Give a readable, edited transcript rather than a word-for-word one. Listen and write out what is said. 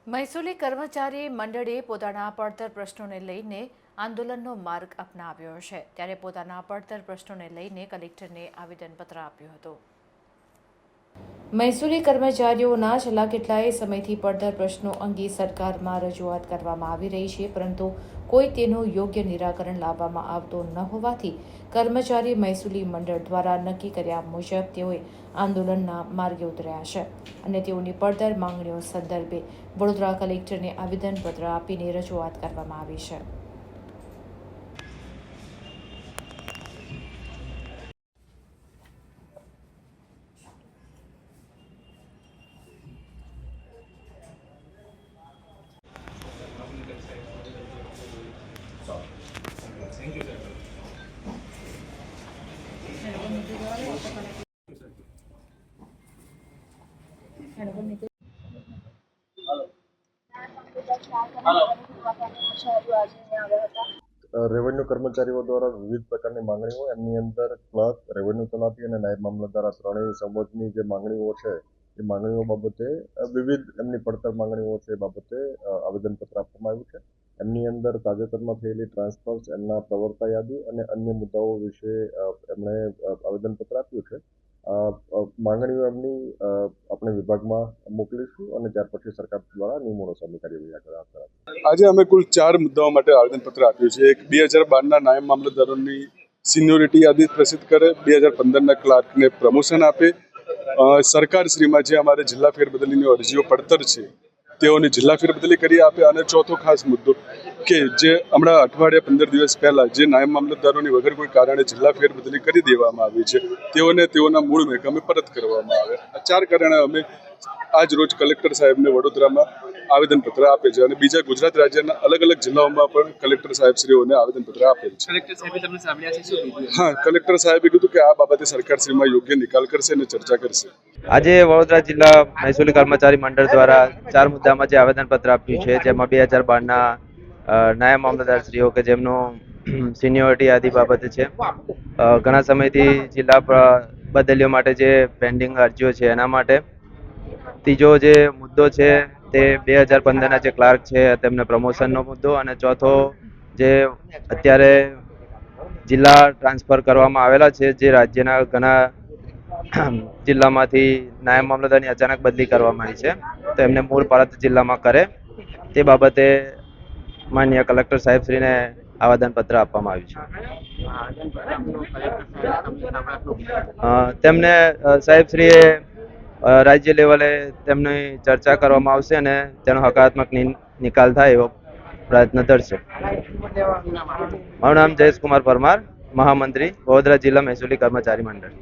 મહેસૂલી કર્મચારી મંડળે પોતાના પડતર પ્રશ્નોને લઈને આંદોલનનો માર્ગ અપનાવ્યો છે। ત્યારે પોતાના પડતર પ્રશ્નોને લઈને કલેક્ટરને આવેદનપત્ર આપ્યું હતું। મહેસૂલી કર્મચારીઓના છેલ્લા કેટલાય સમયથી પડતર પ્રશ્નો અંગે સરકારમાં રજૂઆત કરવામાં આવી રહી છે, પરંતુ કોઈ તેનું યોગ્ય નિરાકરણ લાવવામાં આવતો ન હોવાથી કર્મચારી મહેસૂલી મંડળ દ્વારા નક્કી કર્યા મુજબ તેઓએ આંદોલનના માર્ગે ઉતર્યા છે અને તેઓની પડતર માંગણીઓ સંદર્ભે વડોદરા કલેક્ટરને આવેદનપત્ર આપીને રજૂઆત કરવામાં આવી છે। રેવન્યુ કર્મચારીઓ દ્વારા વિવિધ પ્રકારની માંગણીઓ, એમની અંદર ક્લર્ક, રેવન્યુ તલાટી અને નાયબ મામલતદાર આ ત્રણેય સંબંધની જે માંગણીઓ છે એ માંગણીઓ બાબતે વિવિધ એમની પડતર માંગણીઓ છે એ બાબતે આવેદનપત્ર આપવામાં આવ્યું છે। એમની અંદર તાજેતરમાં થયેલી ટ્રાન્સફર્સ, એમના પ્રવર્તા યાદી અને અન્ય મુદ્દાઓ વિશે એમણે આવેદનપત્ર આપ્યું છે। માંગણીઓ એમની આપણે વિભાગમાં મોકલીશું અને ત્યાર પછી સરકાર દ્વારા નિયમોનો સામે કાર્યવાહી આગળ આપશે। આજે અમે કુલ 4 મુદ્દાઓ માટે આવેદનપત્ર આપ્યું છે। એક 2012ના નાયબ મામલતદારોની સિનિયોરિટી યાદી પ્રસિદ્ધ કરે, 2015ના ક્લાર્કને પ્રમોશન આપે, સરકારશ્રીમાં જે અમારે જિલ્લા ફેરબદલીની અરજીઓ પડતર છે તેઓની જિલ્લા ફેરબદલી કરી આપે, અને ચોથો ખાસ મુદ્દો કે જે હમણાં અઠવાડિયા 15 દિવસ પહેલા જે નાયબ મામલતદારોની વગર કોઈ કારણે જિલ્લા ફેરબદલી કરી દેવામાં આવી છે તેઓને તેઓના મૂળ મહેકમે પરત કરવામાં આવે। આ 4 કારણે અમે આજ રોજ કલેક્ટર સાહેબને વડોદરામાં આવેદનપત્ર આપે છે અને બીજા ગુજરાત રાજ્યના અલગ અલગ જિલ્લાઓમાં પણ કલેક્ટર સાહેબશ્રીઓને આવેદનપત્ર આપેલ છે। હા, કલેક્ટર સાહેબે કીધું કે આ બાબતે સરકારશ્રીમાં યોગ્ય નિકાલ કરશે અને ચર્ચા કરશે। આજે વડોદરા જિલ્લા મહેસૂલી કર્મચારી મંડળ દ્વારા 4 મુદ્દામાં જે આવેદનપત્ર આપ્યું છે, જેમાં 2012ના નાયબ મામલતદારશ્રીઓ કે જેમનું સિનિયોરિટી યાદી બાબતે છે, ઘણા સમયથી જિલ્લા બદલીઓ માટે જે પેન્ડિંગ અરજીઓ છે એના માટે। ત્રીજો જે મુદ્દો છે તે 2015ના જે ક્લાર્ક છે તેમને પ્રમોશનનો મુદ્દો, અને ચોથો જે અત્યારે જિલ્લા ટ્રાન્સફર કરવામાં આવેલા છે, જે રાજ્યના ઘણા જિલ્લામાંથી નાયબ મામલતદારની અચાનક બદલી કરવામાં આવી છે, તો એમને મૂળ પરત જિલ્લામાં કરે તે બાબતે માનનીય કલેક્ટર સાહેબશ્રીને આવેદનપત્ર આપવામાં આવ્યું છે। તેમને સાહેબશ્રીએ રાજ્ય લેવલે તેમની ચર્ચા કરવામાં આવશે અને તેનો હકારાત્મક નિકાલ થાય એવો પ્રયત્ન કરશે। મારું નામ જયેશ કુમાર પરમાર, મહામંત્રી, વડોદરા જિલ્લા મહેસૂલી કર્મચારી મંડળ।